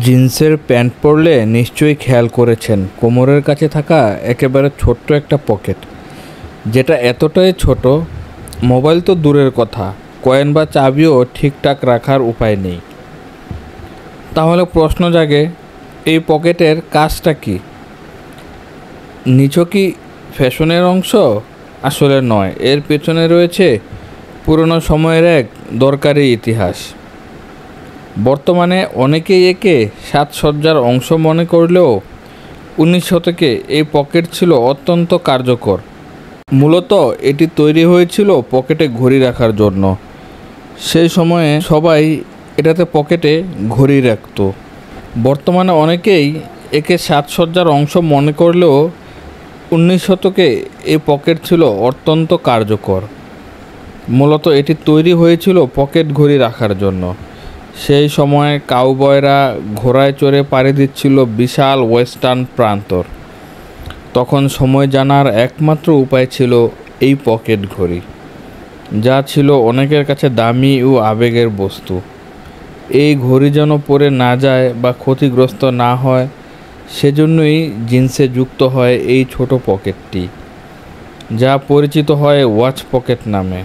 জিন্সের প্যান্ট পরলে নিশ্চয়ই খেয়াল করেছেন কোমরের কাছে থাকা একেবারে ছোট্ট একটা পকেট, যেটা এতটাই ছোট মোবাইল তো দূরের কথা, কয়েন বা চাবিও ঠিকঠাক রাখার উপায় নেই। তাহলে প্রশ্ন জাগে, এই পকেটের কাজটা কি? নিছকই ফ্যাশনের অংশ? আসলে নয়, এর পেছনে রয়েছে পুরনো সময়ের এক দরকারি ইতিহাস। বর্তমানে অনেকেই একে সাজসজ্জার অংশ মনে করলেও 19 শতকে এই পকেট ছিল অত্যন্ত কার্যকর। মূলত এটি তৈরি হয়েছিল পকেটে ঘড়ি রাখার জন্য। সেই সময়ে সবাই এটাতে পকেটে ঘড়ি রাখত। বর্তমানে অনেকেই একে সাজসজ্জার অংশ মনে করলেও 19 শতকে এই পকেট ছিল অত্যন্ত কার্যকর। মূলত এটি তৈরি হয়েছিল পকেট ঘড়ি রাখার জন্য। সেই সময়ে কাউবয়রা ঘোড়ায় চড়ে পাড়ি দিচ্ছিল বিশাল ওয়েস্টার্ন প্রান্তর। তখন সময় জানার একমাত্র উপায় ছিল এই পকেট ঘড়ি, যা ছিল অনেকের কাছে দামি ও আবেগের বস্তু। এই ঘড়ি যেন পরে না যায় বা ক্ষতিগ্রস্ত না হয়, সেজন্যই জিন্সে যুক্ত হয় এই ছোট পকেটটি, যা পরিচিত হয় ওয়াচ পকেট নামে।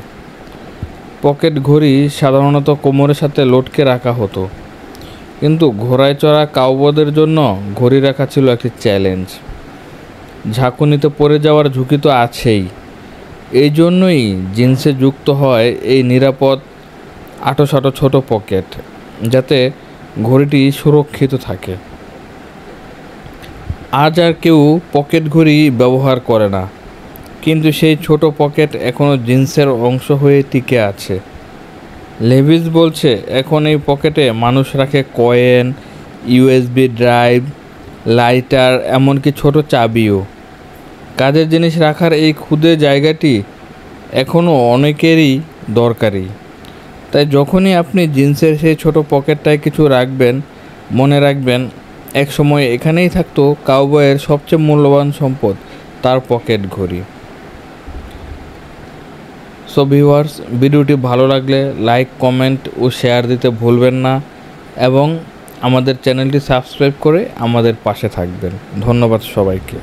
পকেট ঘড়ি সাধারণত কোমরের সাথে লটকে রাখা হতো, কিন্তু ঘোড়ায় চড়া কাউবয়দের জন্য ঘড়ি রাখা ছিল একটি চ্যালেঞ্জ। ঝাঁকুনিতে পড়ে যাওয়ার ঝুঁকি তো আছেই, এই জন্যই জিন্সে যুক্ত হয় এই নিরাপদ আঁটোসাঁটো ছোট পকেট, যাতে ঘড়িটি সুরক্ষিত থাকে। আজ আর কেউ পকেট ঘড়ি ব্যবহার করে না, কিন্তু সেই ছোট পকেট এখনও জিন্সের অংশ হয়ে টিকে আছে। লেভিস বলছে, এখন এই পকেটে মানুষ রাখে কয়েন, ইউএসবি ড্রাইভ, লাইটার, এমনকি ছোট চাবিও। কাজের জিনিস রাখার এই ক্ষুদে জায়গাটি এখনও অনেকেরই দরকারি। তাই যখনই আপনি জিন্সের সেই ছোট পকেটটায় কিছু রাখবেন, মনে রাখবেন এক সময় এখানেই থাকতো কাউবয়ের সবচেয়ে মূল্যবান সম্পদ, তার পকেট ঘড়ি। সো ভিউয়ার্স, ভিডিওটি ভালো লাগলে লাইক, কমেন্ট ও শেয়ার দিতে ভুলবেন না, এবং আমাদের চ্যানেলটি সাবস্ক্রাইব করে আমাদের পাশে থাকবেন। ধন্যবাদ সবাইকে।